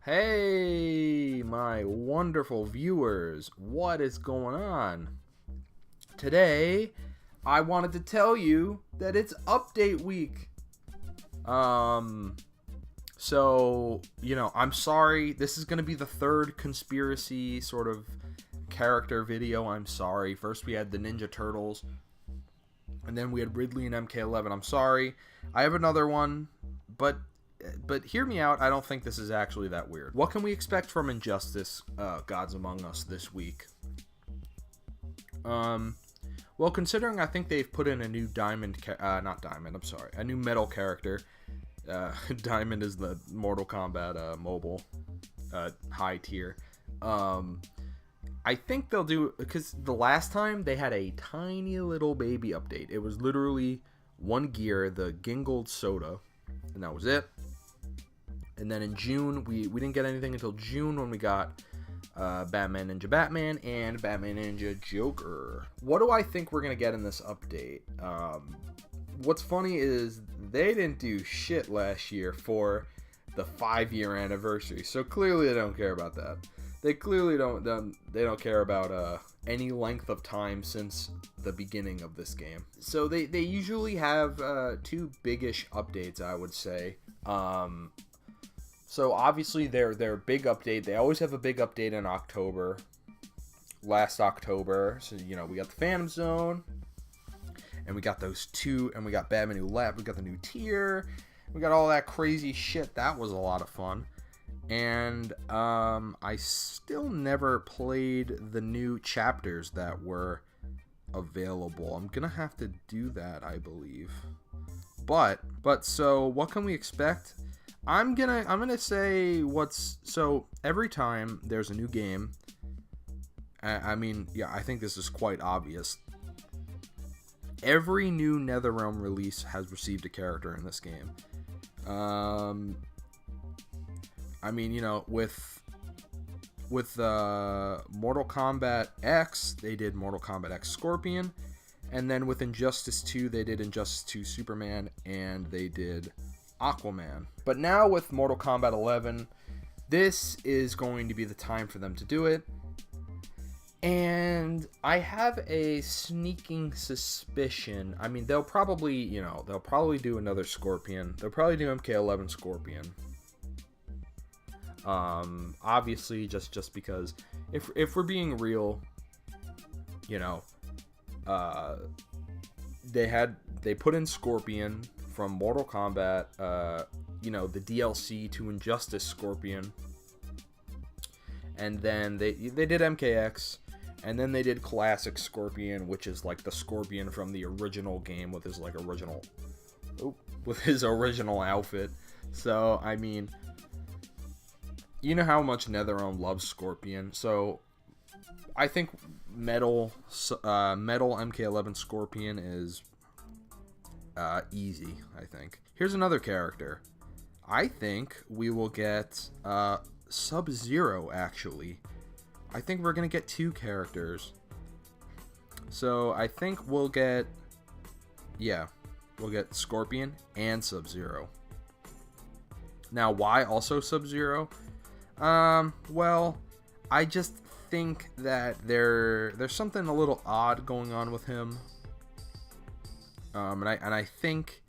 Hey, my wonderful viewers, what is going on? Today, I wanted to tell you that it's update week. I'm sorry. This is going to be the third conspiracy sort of character video. I'm sorry. First, we had the Ninja Turtles, and then we had Ridley and MK11. I'm sorry. I have another one, but hear me out. I don't think this is actually that weird. What can we expect from Injustice Gods Among Us this week? Well, considering I think they've put in a new a new metal character. Diamond is the Mortal Kombat mobile high tier. I think they'll do, because the last time they had a tiny little baby update. It was literally one gear, the Gingold Soda, and that was it. And then in June, we didn't get anything until June when we got Batman Ninja Batman and Batman Ninja Joker. What do I think we're going to get in this update? What's funny is they didn't do shit last year for the 5-year anniversary, so clearly they don't care about that. They clearly don't care about any length of time since the beginning of this game. So they usually have two biggish updates, I would say. So obviously their big update, they always have a big update in October. Last October, so we got the Phantom Zone, and we got those two, and we got Batman New Lab, we got the new tier, we got all that crazy shit. That was a lot of fun. And I still never played the new chapters that were available. I'm gonna have to do that, I believe. But so what can we expect? I'm gonna say so every time there's a new game, I think this is quite obvious. Every new NetherRealm release has received a character in this game. With Mortal Kombat X, they did Mortal Kombat X Scorpion, and then with Injustice 2, they did Injustice 2 Superman, and they did Aquaman. But now with Mortal Kombat 11, this is going to be the time for them to do it. And I have a sneaking suspicion. They'll probably do another Scorpion. They'll probably do MK11 Scorpion. Obviously just because if we're being real, they put in Scorpion from Mortal Kombat, the DLC to Injustice Scorpion, and then they did MKX, and then they did Classic Scorpion, which is like the Scorpion from the original game with his original outfit. So you know how much NetherRealm loves Scorpion, so I think Metal MK11 Scorpion is easy, I think. Here's another character. I think we will get SubZero, actually. I think we're going to get two characters. So I think we'll get Scorpion and SubZero. Now, why also SubZero? Well, I just think that there's something a little odd going on with him. And I think,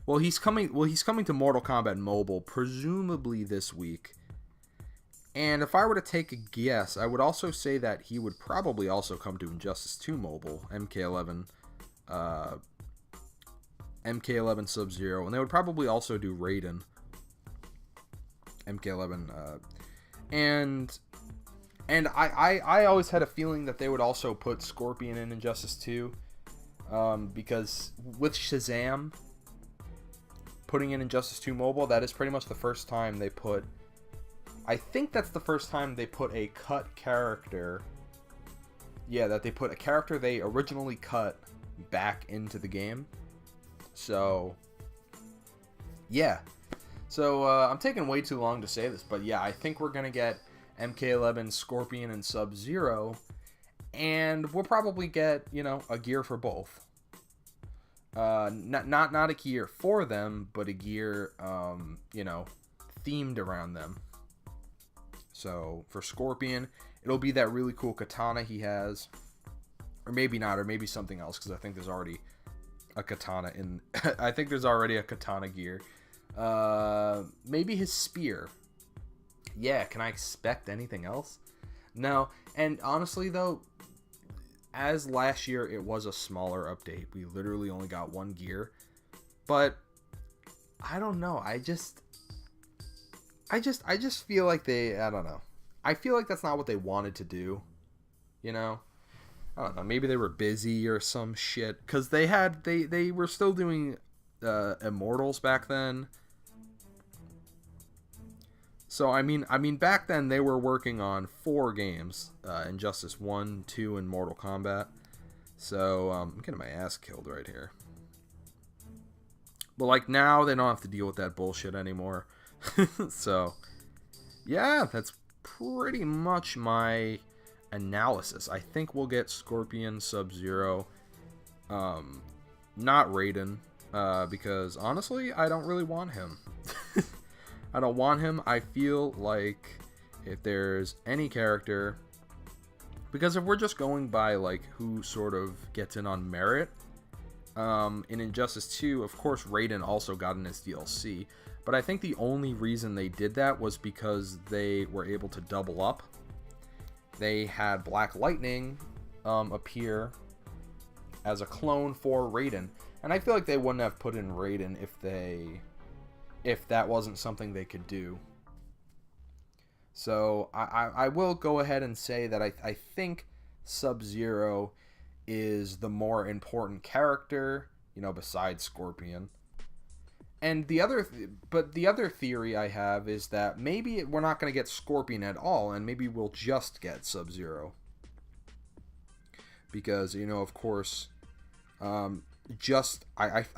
he's coming to Mortal Kombat Mobile presumably this week. And if I were to take a guess, I would also say that he would probably also come to Injustice 2 Mobile, MK11 SubZero, and they would probably also do Raiden, MK11, and I always had a feeling that they would also put Scorpion in Injustice 2, because with Shazam putting in Injustice 2 Mobile, that is pretty much the first time they put, I think that's the first time they put a cut character, that they put a character they originally cut back into the game. So I'm taking way too long to say this, but I think we're going to get MK11, Scorpion, and SubZero, and we'll probably get, a gear for both. Not a gear for them, but a gear, themed around them. So for Scorpion, it'll be that really cool katana he has. Or maybe not, or maybe something else, because I think there's already a katana in... I think there's already a katana gear. Maybe his spear. Yeah, can I expect anything else? No, and honestly though, as last year it was a smaller update. We literally only got one gear. But I don't know. I just feel like I don't know. I feel like that's not what they wanted to do. You know? I don't know. Maybe they were busy or some shit. Because they were still doing Immortals back then. So, I mean, back then they were working on 4 games. Injustice 1, 2, and Mortal Kombat. So, I'm getting my ass killed right here. But, like, now they don't have to deal with that bullshit anymore. So, yeah, that's pretty much my analysis. I think we'll get Scorpion, SubZero, not Raiden, because, honestly, I don't really want him. I don't want him. I feel like if there's any character, because if we're just going by like who sort of gets in on merit, in Injustice 2, of course Raiden also got in his DLC, but I think the only reason they did that was because they were able to double up. They had Black Lightning appear as a clone for Raiden, and I feel like they wouldn't have put in Raiden if that wasn't something they could do. So I will go ahead and say that I think SubZero is the more important character, you know, besides Scorpion. And the other theory I have is that maybe we're not going to get Scorpion at all, and maybe we'll just get SubZero. Because, you know, of course, I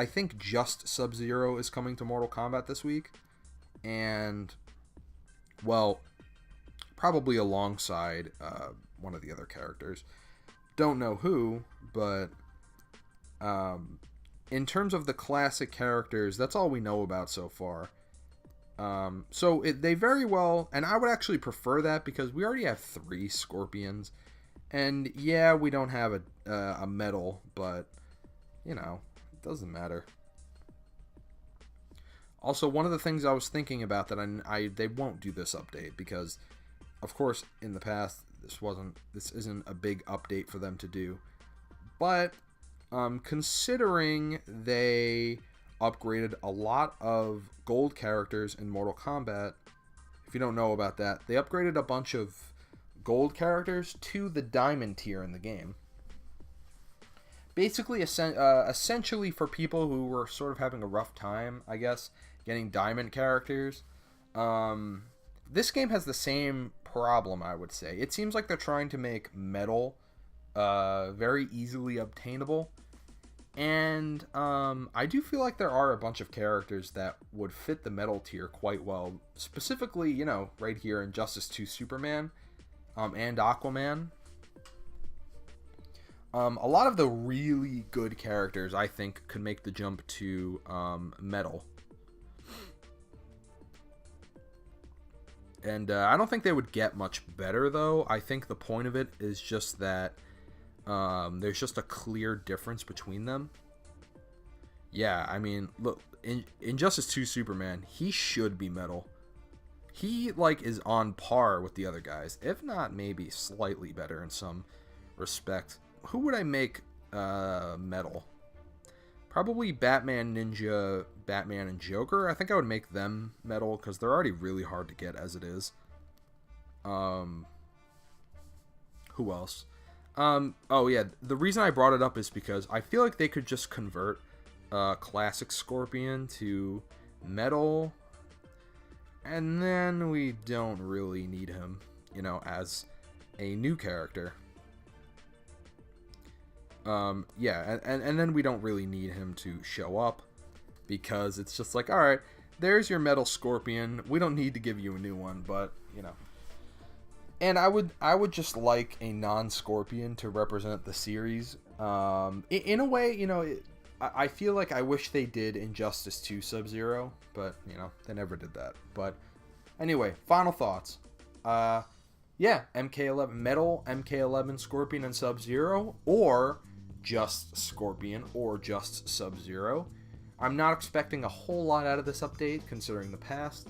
think just SubZero is coming to Mortal Kombat this week, and, well, probably alongside one of the other characters. Don't know who, but in terms of the classic characters, that's all we know about so far. They very well, and I would actually prefer that because we already have 3 Scorpions, and yeah, we don't have a medal, but you know, it doesn't matter. Also, one of the things I was thinking about that they won't do this update because, of course, in the past this isn't a big update for them to do, but considering they upgraded a lot of gold characters in Mortal Kombat, if you don't know about that, they upgraded a bunch of gold characters to the diamond tier in the game. Basically, essentially for people who were sort of having a rough time, I guess, getting diamond characters. This game has the same problem, I would say. It seems like they're trying to make metal very easily obtainable. And I do feel like there are a bunch of characters that would fit the metal tier quite well. Specifically, you know, right here in Injustice 2 Superman and Aquaman. A lot of the really good characters, I think, could make the jump to metal. And I don't think they would get much better, though. I think the point of it is just that there's just a clear difference between them. Yeah, I mean, look, in Injustice 2 Superman, he should be metal. He, like, is on par with the other guys, if not maybe slightly better in some respect. Who would I make metal? Probably Batman, Ninja, Batman, and Joker. I think I would make them metal because they're already really hard to get as it is. Who else? Oh yeah, the reason I brought it up is because I feel like they could just convert classic Scorpion to metal, and then we don't really need him, you know, as a new character. Yeah, and then we don't really need him to show up because it's just like, alright, there's your metal Scorpion. We don't need to give you a new one, but, you know. And I would just like a non-Scorpion to represent the series. In a way, you know, I feel like I wish they did Injustice 2 SubZero, but, you know, they never did that. But anyway, final thoughts. Yeah, MK11, Metal, MK11, Scorpion, and Sub-Zero, or just Scorpion, or just Sub-Zero. I'm not expecting a whole lot out of this update, considering the past.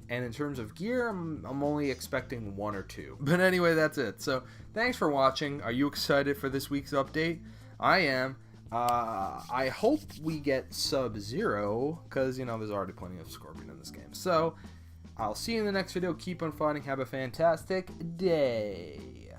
And in terms of gear, I'm only expecting 1 or 2. But anyway, that's it. So, thanks for watching. Are you excited for this week's update? I am. I hope we get Sub-Zero, because, you know, there's already plenty of Scorpion in this game. So, I'll see you in the next video. Keep on fighting. Have a fantastic day.